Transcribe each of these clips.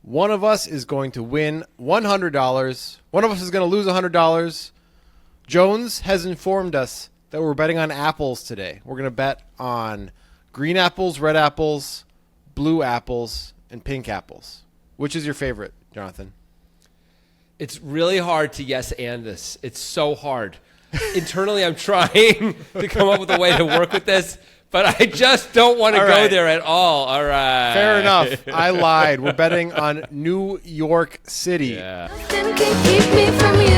One of us is going to win $100. One of us is going to lose $100. Jones has informed us that we're betting on apples today. We're going to bet on green apples, red apples, blue apples, and pink apples. Which is your favorite, Jonathan? It's really hard to yes and this. It's so hard. Internally, I'm trying to come up with a way to work with this, but I just don't want to go there at all. All right. Fair enough. I lied. We're betting on New York City. Yeah. Nothing can keep me from you.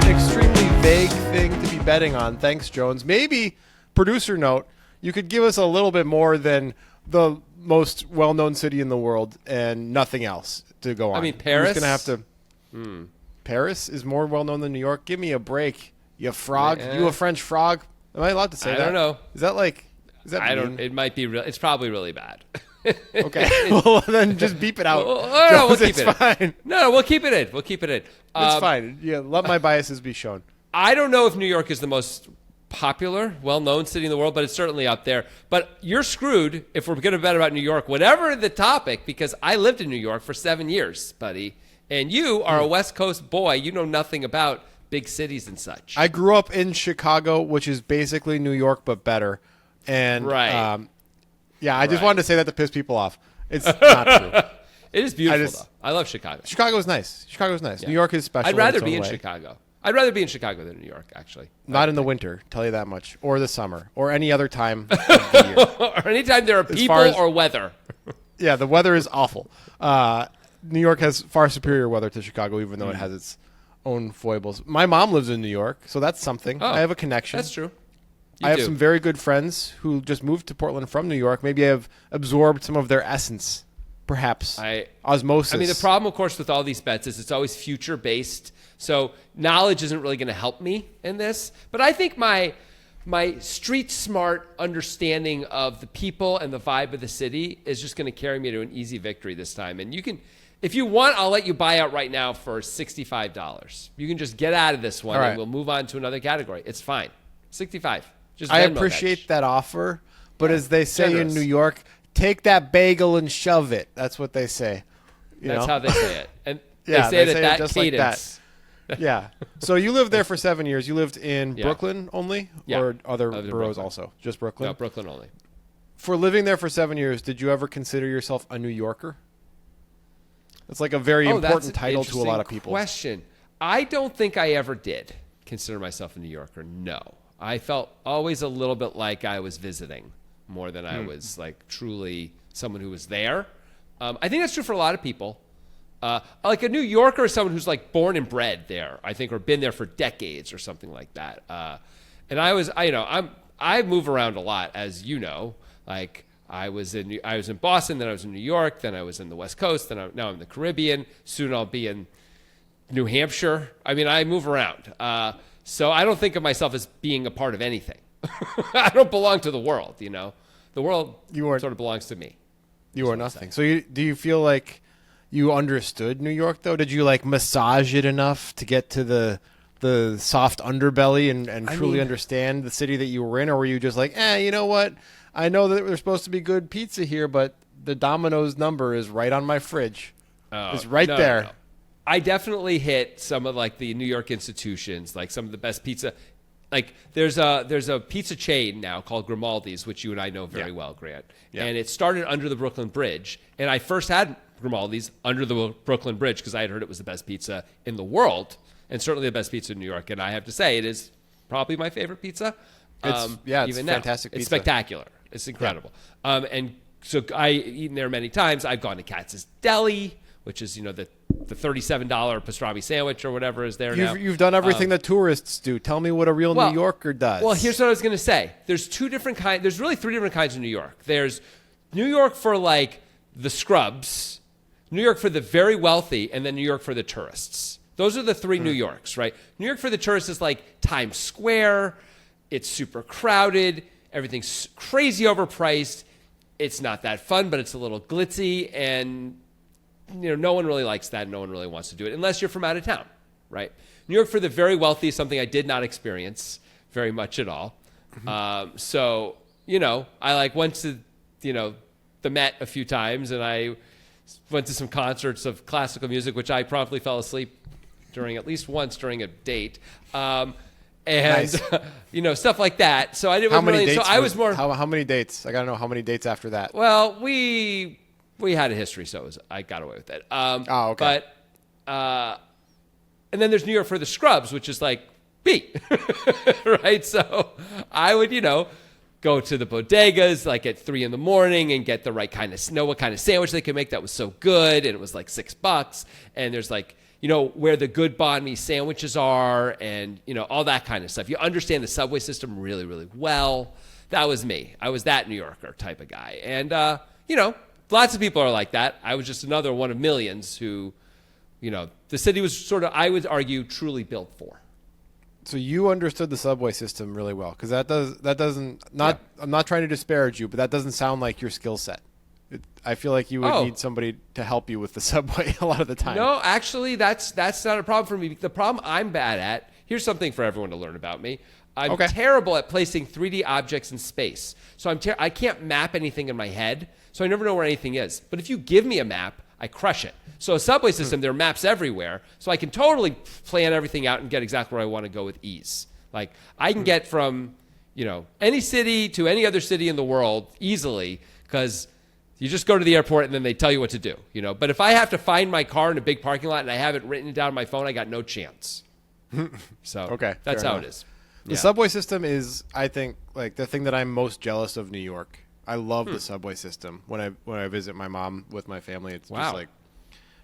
An extremely vague thing to be betting on. Thanks, Jones. Maybe, producer note, you could give us a little bit more than the most well-known city in the world and nothing else to go on. I mean, Paris? We're just going to have to... Paris is more well-known than New York? Give me a break, you frog. Yeah. You a French frog? Am I allowed to say that? I don't know. Is that like... Is that I mean? don't. It might be real. It's probably really bad. Okay. Well, then just beep it out. No, we'll keep It's it. fine. No, we'll keep it in. We'll keep it in. It's fine. Yeah, let my biases be shown. I don't know if New York is the most popular, well-known city in the world, but it's certainly up there. But you're screwed if we're going to bet about New York, whatever the topic, because I lived in New York for 7 years, buddy. And you are a West Coast boy. You know nothing about big cities and such. I grew up in Chicago, which is basically New York but better. And Right. Yeah, I just Right. wanted to say that to piss people off. It's not true. It is beautiful, just- though. I love Chicago. Chicago's nice. Chicago's nice. Yeah. New York is special. I'd rather in its be own in way. Chicago. I'd rather be in Chicago than New York, actually. Not in the winter, tell you that much, or the summer, or any other time of the year. Or anytime there are people far as- or weather. Yeah, the weather is awful. New York has far superior weather to Chicago, even though it has its own foibles. My mom lives in New York, so that's something. Oh, I have a connection. That's true. I have some very good friends who just moved to Portland from New York. Maybe I have absorbed some of their essence, perhaps. Osmosis. I mean, the problem, of course, with all these bets is it's always future-based. So knowledge isn't really going to help me in this. But I think my street smart understanding of the people and the vibe of the city is just going to carry me to an easy victory this time. And you can, if you want, I'll let you buy out right now for $65. You can just get out of this one All right. and we'll move on to another category. It's fine. 65. Just I Venmo appreciate that. that offer, but as they say Generous. in New York, take that bagel and shove it. That's what they say. You That's know? how they say it. And Yeah, they say they it say it at that just like cadence. Yeah. So you lived there for 7 years. You lived in Yeah. Brooklyn only, Yeah. or other Other boroughs Brooklyn. also? Just Brooklyn. No, Brooklyn only. For living there for 7 years, did you ever consider yourself a New Yorker? That's like a very That's important an title to a lot of interesting people. Question. I don't think I ever did consider myself a New Yorker. No. I felt always a little bit like I was visiting more than I was like truly someone who was there. I think that's true for a lot of people. Like a New Yorker is someone who's like born and bred there, I think, or been there for decades or something like that. And I move around a lot, as you know. Like I was in Boston, then I was in New York, then I was in the West Coast, now I'm in the Caribbean. Soon I'll be in New Hampshire. I mean, I move around. So I don't think of myself as being a part of anything. I don't belong to the world, you know. The world sort of belongs to me. You are nothing. So do you feel like you understood New York, though? Did you like massage it enough to get to the soft underbelly and truly understand the city that you were in? Or were you just like, you know what? I know that there's supposed to be good pizza here, but the Domino's number is right on my fridge. It's right there. No. I definitely hit some of like the New York institutions, like some of the best pizza. Like there's a pizza chain now called Grimaldi's, which you and I know very well, Grant. Yeah. And it started under the Brooklyn Bridge. And I first had Grimaldi's under the Brooklyn Bridge because I had heard it was the best pizza in the world and certainly the best pizza in New York. And I have to say, it is probably my favorite pizza. It's even now. fantastic pizza. It's spectacular. It's incredible. Yeah. And so I've eaten there many times. I've gone to Katz's Deli, which is, the $37 pastrami sandwich or whatever is there now. You've done everything that tourists do. Tell me what a real New Yorker does. Well, here's what I was going to say. There's there's really three different kinds of New York. There's New York for like the scrubs, New York for the very wealthy, and then New York for the tourists. Those are the three New Yorks, right? New York for the tourists is like Times Square. It's super crowded. Everything's crazy overpriced. It's not that fun, but it's a little glitzy, and no one really likes that. No one really wants to do it unless you're from out of town, right? New York for the very wealthy is something I did not experience very much at all. So, I went to the Met a few times, and I went to some concerts of classical music, which I promptly fell asleep during at least once during a date. And Nice. Stuff like that. So I didn't How many really. dates? So I was more. How many dates? I gotta know how many dates after that. Well, we had a history, so I got away with it. Oh, okay. But and then there's New York for the scrubs, which is like beat, right? So I would go to the bodegas like at 3 a.m. and get the right kind of what kind of sandwich they could make that was so good, and it was like $6. And there's like where the good banh mi sandwiches are, and all that kind of stuff. You understand the subway system really, really well. That was me. I was that New Yorker type of guy, and lots of people are like that. I was just another one of millions who, the city was sort of, I would argue, truly built for. So you understood the subway system really well, because I'm not trying to disparage you, but that doesn't sound like your skill set. I feel like you would need somebody to help you with the subway a lot of the time. No, actually, that's not a problem for me. The problem I'm bad at, here's something for everyone to learn about me. I'm terrible at placing 3D objects in space. So I can't map anything in my head, so I never know where anything is. But if you give me a map, I crush it. So a subway system, there are maps everywhere, so I can totally plan everything out and get exactly where I want to go with ease. Like, I can get from, any city to any other city in the world easily, because you just go to the airport and then they tell you what to do, But if I have to find my car in a big parking lot and I have it written down on my phone, I got no chance. So that's how it is. The subway system is, I think, like the thing that I'm most jealous of New York. I love the subway system. When I visit my mom with my family, it's just like,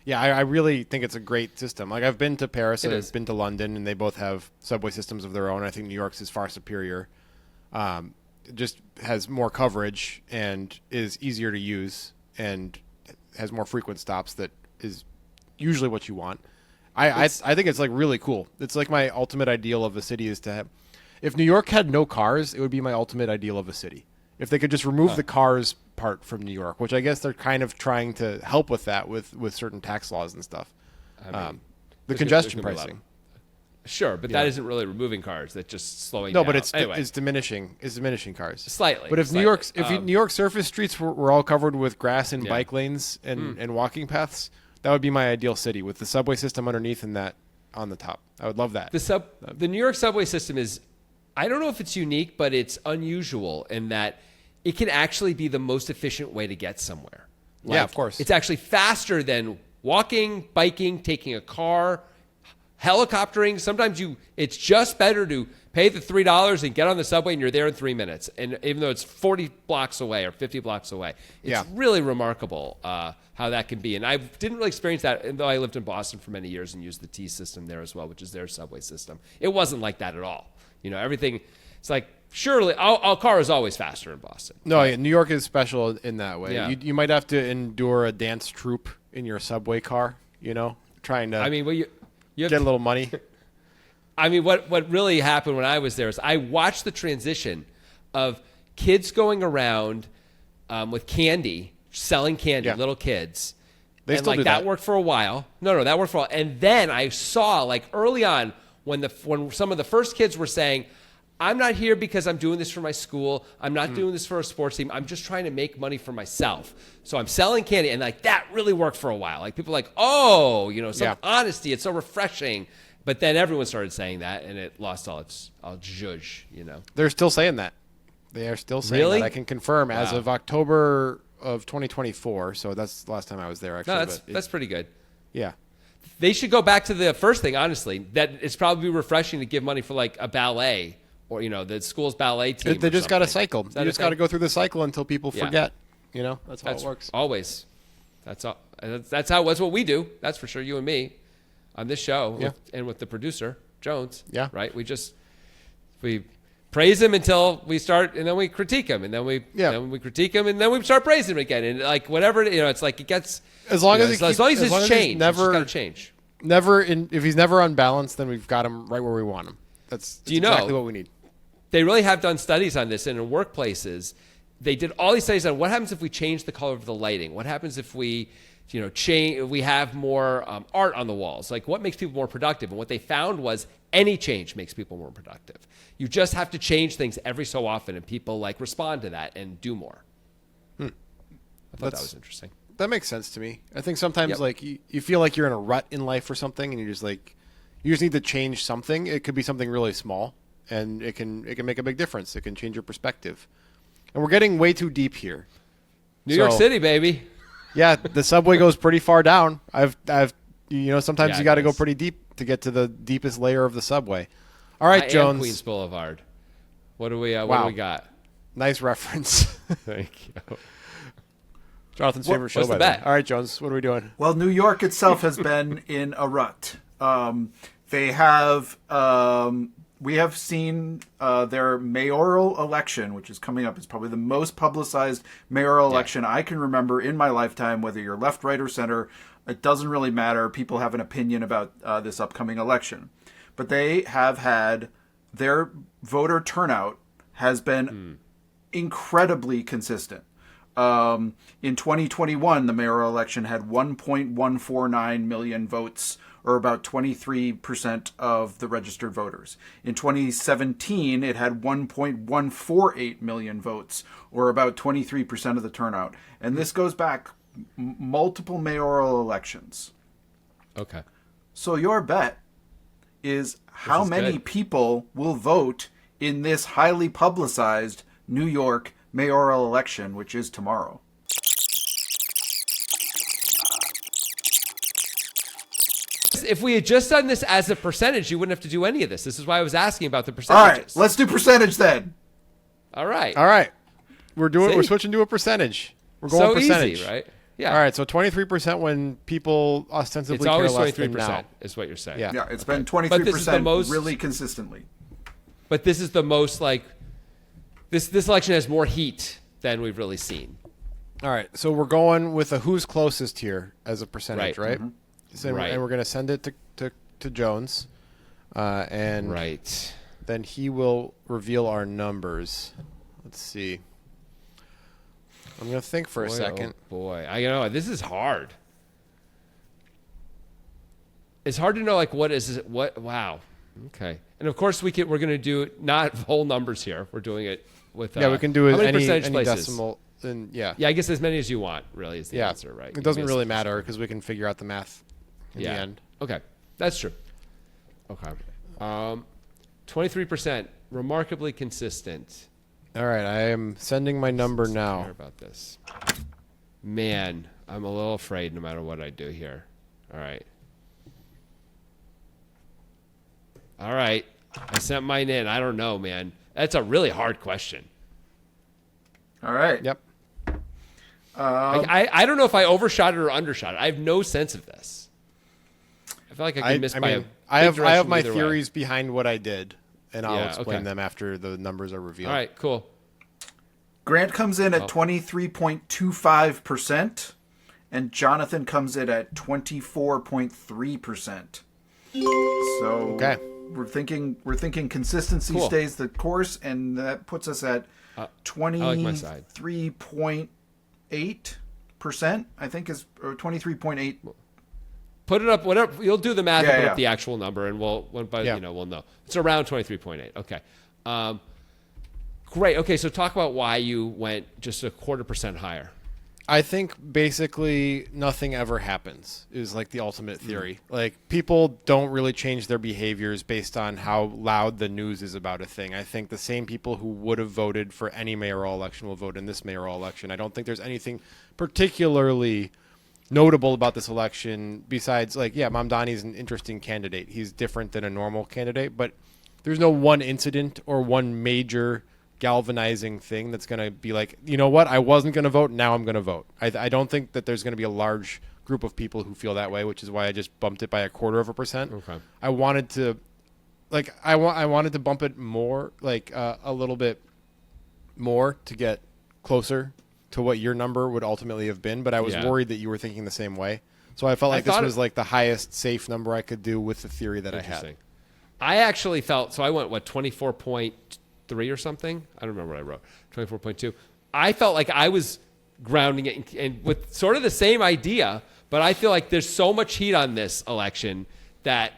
I really think it's a great system. Like, I've been to Paris and I've been to London, and they both have subway systems of their own. I think New York's is far superior. It just has more coverage and is easier to use and has more frequent stops. That is usually what you want. I think it's like really cool. It's like my ultimate ideal of a city is to have. If New York had no cars, it would be my ultimate ideal of a city. If they could just remove the cars part from New York, which I guess they're kind of trying to help with that with certain tax laws and stuff. The congestion pricing. Sure, but that isn't really removing cars. That's just slowing No, down. but it's diminishing. It's diminishing cars Slightly. But if New York surface streets were all covered with grass and bike lanes and walking paths, that would be my ideal city with the subway system underneath and that on the top. I would love that. The New York subway system is, I don't know if it's unique, but it's unusual in that it can actually be the most efficient way to get somewhere. Yeah, of course. It's actually faster than walking, biking, taking a car, helicoptering. Sometimes it's just better to pay the $3 and get on the subway and you're there in 3 minutes. And even though it's 40 blocks away or 50 blocks away, it's really remarkable how that can be. And I didn't really experience that, though I lived in Boston for many years and used the T system there as well, which is their subway system. It wasn't like that at all. Everything, it's like, surely, our car is always faster in Boston. No, New York is special in that way. Yeah. You might have to endure a dance troupe in your subway car, trying to you get a little money. I mean, what really happened when I was there is I watched the transition of kids going around with candy, selling candy, little kids. They still do that worked for a while. No, that worked for a while. And then I saw, like, early on when some of the first kids were saying, I'm not here because I'm doing this for my school. I'm not doing this for a sports team. I'm just trying to make money for myself. So I'm selling candy. And like that really worked for a while. Like people were like, some honesty. It's so refreshing. But then everyone started saying that and it lost all its zhuzh, They're still saying that. They are still saying that. I can confirm as of October of 2024. So that's the last time I was there, actually. No, that's pretty good. Yeah. They should go back to the first thing, honestly. That it's probably refreshing to give money for like a ballet or, the school's ballet team. They just got to cycle. You just got to go through the cycle until people forget. That's how it works. Always. That's what we do. That's for sure. You and me on this show and with the producer, Jones. Yeah. Right. We praise him until we start, and then we critique him, and then we critique him, and then we start praising him again, and like whatever it's like it gets as long as it's changed. It's got to change. If he's never unbalanced, then we've got him right where we want him. That's exactly what we need. They really have done studies on this, and in workplaces, they did all these studies on what happens if we change the color of the lighting. What happens if we change? We have more art on the walls. Like what makes people more productive? And what they found was any change makes people more productive. You just have to change things every so often, and people like respond to that and do more. I thought that was interesting. That makes sense to me. I think sometimes Yep. like you feel like you're in a rut in life or something, and you just need to change something. It could be something really small, and it can make a big difference. It can change your perspective. And we're getting way too deep here. New York City, baby. Yeah, the subway goes pretty far down. Sometimes Yeah, you it got to go does. pretty deep to get to the deepest layer of the subway. All right, I Jones. am Queens Boulevard. What do we Wow. got? Nice reference. Thank you. Jonathan's favorite show. what's the by then. bet? All right, Jones. What are we doing? Well, New York itself has been in a rut. They have. We have seen their mayoral election, which is coming up. It's probably the most publicized mayoral election I can remember in my lifetime. Whether you're left, right, or center, it doesn't really matter. People have an opinion about this upcoming election, but they have had their voter turnout has been incredibly consistent. In 2021, the mayoral election had 1.149 million votes, or about 23% of the registered voters. In 2017, it had 1.148 million votes, or about 23% of the turnout. And this goes back multiple mayoral elections. Okay. So your bet is how is many good. people will vote in this highly publicized New York mayoral election, which is tomorrow. If we had just done this as a percentage, you wouldn't have to do any of this. This is why I was asking about the All percentages. right, let's do percentage then. All right. All right. We're See? switching to a percentage. We're going So percentage. easy, right? Yeah. All right, so 23% when people ostensibly It's always care less than 23%, now. is what you're saying. Yeah. Yeah, it's been But this is the 23% most- really consistently. But this is the most this election has more heat than we've really seen. All right, so we're going with a who's closest here as a percentage, Right. right? So, Right. And we're going to send it to Jones, and Right. then he will reveal our numbers. Let's see. I'm going to think for a second. Oh boy, I know this is hard. It's hard to know what. Wow. Okay. And of course we're going to do not whole numbers here. We're doing it with Yeah, we can do how many any percentage places? decimal. And yeah, Yeah, I guess as many as you want. Really, is the answer, right? It doesn't really matter because we can figure out the math in Yeah. the end. Okay, that's true. Okay. 23%, remarkably consistent. All right, I am sending my number Care now. about this. Man, I'm a little afraid no matter what I do here. All right. All right. I sent mine in. I don't know, man. That's a really hard question. All right. Yep. I don't know if I overshot it or undershot it. I have no sense of this. I feel like I could miss by a big I have direction my either way. theories behind what I did, and I'll Yeah, explain okay. them after the numbers are revealed. All right, cool. Grant comes in Oh. at 23.25%, and Jonathan comes in at 24.3%. So Okay. we're thinking consistency Cool. stays the course, and that puts us at like my side. 23.8%. I think is or 23.8. Put it up, whatever. You'll do the math and Yeah, put yeah. up the actual number, and we'll know. It's around 23.8. Okay. Great. Okay, so talk about why you went just a 0.25% higher. I think basically nothing ever happens is like the ultimate theory. Like people don't really change their behaviors based on how loud the news is about a thing. I think the same people who would have voted for any mayoral election will vote in this mayoral election. I don't think there's anything particularly notable about this election besides Mamdani's an interesting candidate. He's different than a normal candidate, but there's no one incident or one major galvanizing thing that's going to be like, you know what, I wasn't going to vote, now I'm going to vote. I don't think that there's going to be a large group of people who feel that way, which is why I just bumped it by 0.25%. Okay. I wanted to I wanted to bump it more, a little bit more to get closer to what your number would ultimately have been, but I was Yeah. worried that you were thinking the same way. So I felt like this was like the highest safe number I could do with the theory that I had. Interesting. I actually felt, so I went, 24.3 or something? I don't remember what I wrote. 24.2. I felt like I was grounding it and with sort of the same idea, but I feel like there's so much heat on this election that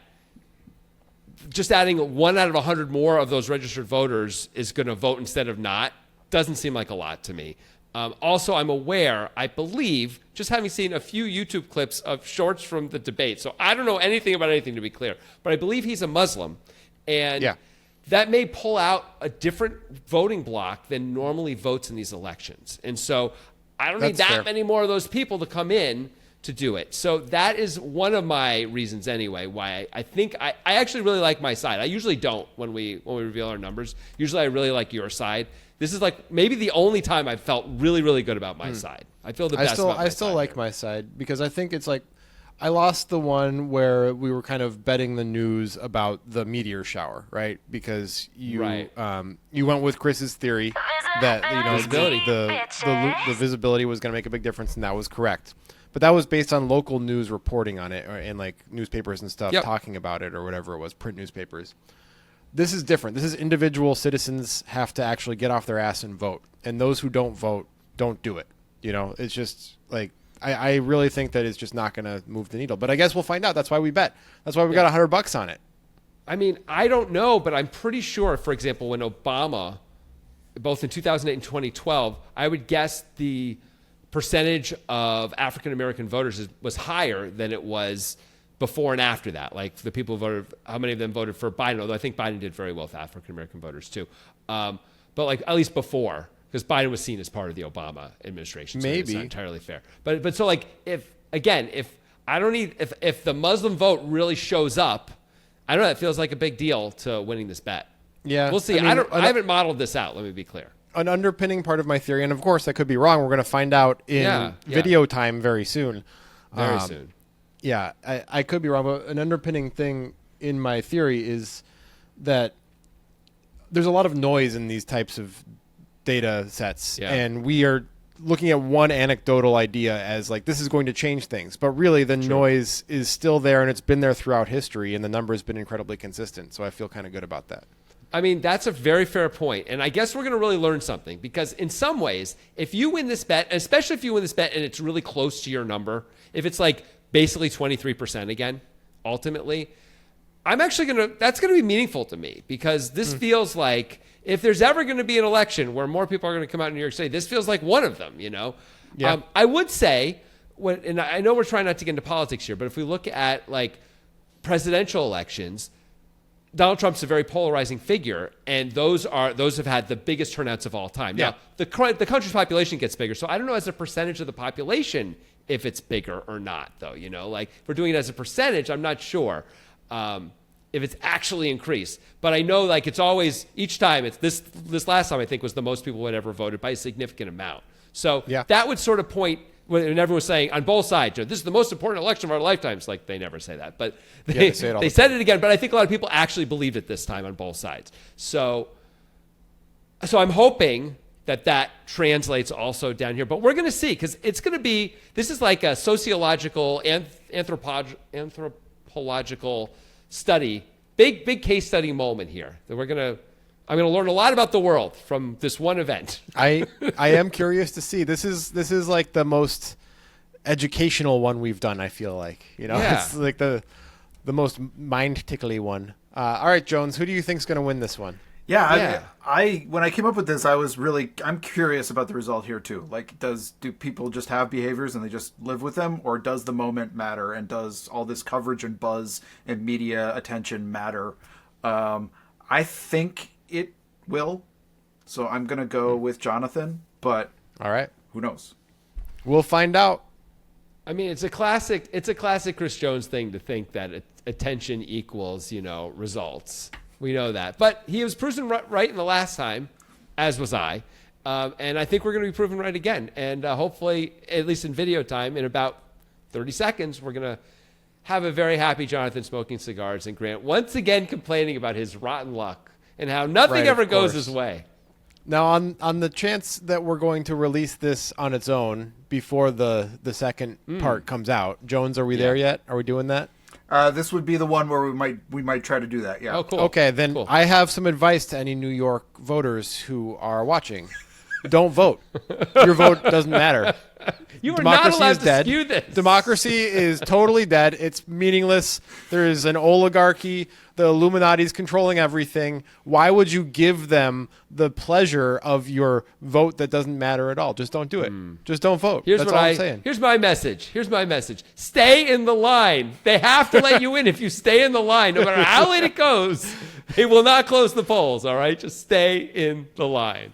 just adding 1 out of 100 more of those registered voters is going to vote instead of not doesn't seem like a lot to me. Also, I'm aware, I believe, just having seen a few YouTube clips of shorts from the debate. So I don't know anything about anything, to be clear. But I believe he's a Muslim. And that may pull out a different voting bloc than normally votes in these elections. And so I don't need that many more of those people to come in to do it. So that is one of my reasons anyway why I think I actually really like my side. I usually don't when we reveal our numbers. Usually I really like your side. This is like maybe the only time I've felt really, really good about my side. I feel the best about my side. I still like my side because I think it's like I lost the one where we were kind of betting the news about the meteor shower, right? Because you went with Chris's theory that the visibility was going to make a big difference, and that was correct. But that was based on local news reporting on it, and like newspapers and stuff talking about it or whatever it was, print newspapers. This is different. This is individual citizens have to actually get off their ass and vote. And those who don't vote, don't do it. You know, it's just like, I really think that it's just not going to move the needle. But I guess we'll find out. That's why we bet. That's why we got $100 on it. I mean, I don't know, but I'm pretty sure, for example, when Obama, both in 2008 and 2012, I would guess the percentage of African-American voters was higher than it was before and after that. Like the people who voted, how many of them voted for Biden, although I think Biden did very well with African-American voters too. But like at least before, because Biden was seen as part of the Obama administration. So it's not entirely fair. But so like if the Muslim vote really shows up, I don't know, it feels like a big deal to winning this bet. Yeah. We'll see. I haven't modeled this out, let me be clear. An underpinning part of my theory, and of course I could be wrong, we're going to find out in video time very soon. Very soon. Yeah, I could be wrong, but an underpinning thing in my theory is that there's a lot of noise in these types of data sets, and we are looking at one anecdotal idea as like this is going to change things, but really the noise is still there, and it's been there throughout history, and the number has been incredibly consistent, so I feel kind of good about that. I mean, that's a very fair point, and I guess we're going to really learn something, because in some ways, if you win this bet, especially if you win this bet and it's really close to your number, if it's like basically 23% again, ultimately, that's going to be meaningful to me, because this feels like if there's ever going to be an election where more people are going to come out in New York City, this feels like one of them, you know? Yeah. I would say, and I know we're trying not to get into politics here, but if we look at like presidential elections, Donald Trump's a very polarizing figure, and those have had the biggest turnouts of all time. Yeah. Now, the country's population gets bigger, so I don't know as a percentage of the population if it's bigger or not, though. You know, like if we're doing it as a percentage, I'm not sure if it's actually increased. But I know, like it's always each time. It's this last time I think was the most people had ever voted by a significant amount. So that would sort of point. When everyone was saying on both sides, this is the most important election of our lifetimes. Like they never say that, but they said it again. But I think a lot of people actually believed it this time on both sides. So I'm hoping that translates also down here. But we're going to see, because it's going to be, this is like a sociological, anthropological study, big case study moment here that I'm going to learn a lot about the world from this one event. I am curious to see. This is like the most educational one we've done, I feel like. You know, it's like the most mind-tickly one. All right, Jones, who do you think is going to win this one? Yeah. I when I came up with this, I'm curious about the result here too. Like, do people just have behaviors and they just live with them, or does the moment matter, and does all this coverage and buzz and media attention matter? I think it will. So I'm going to go with Jonathan, but all right, who knows? We'll find out. I mean, it's a classic Chris Jones thing to think that attention equals, results. We know that. But he was proven right in the last time, as was I. And I think we're going to be proven right again. And hopefully, at least in video time, in about 30 seconds, we're going to have a very happy Jonathan smoking cigars and Grant once again complaining about his rotten luck and how nothing ever goes his way. Now, on the chance that we're going to release this on its own before the second part comes out, Jones, are we there yet? Are we doing that? This would be the one where we might try to do that. Yeah. Oh, cool. Okay, then cool. I have some advice to any New York voters who are watching. Don't vote. Your vote doesn't matter. You are not Democracy allowed is to dead. skew this. Democracy is totally dead. It's meaningless. There is an oligarchy. The Illuminati's controlling everything. Why would you give them the pleasure of your vote that doesn't matter at all? Just don't do it. Just don't vote. Here's That's what all I'm saying. Here's my message. Here's my message. Stay in the line. They have to let you in if you stay in the line. No matter how late it goes, they will not close the polls, all right? Just stay in the line.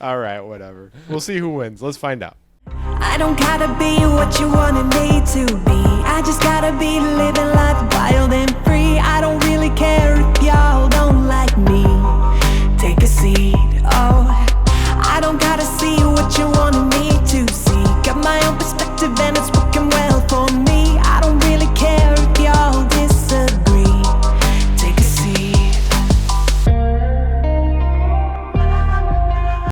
All right, whatever. We'll see who wins. Let's find out. I don't gotta be what you wanted me to be. I just gotta be living life wild and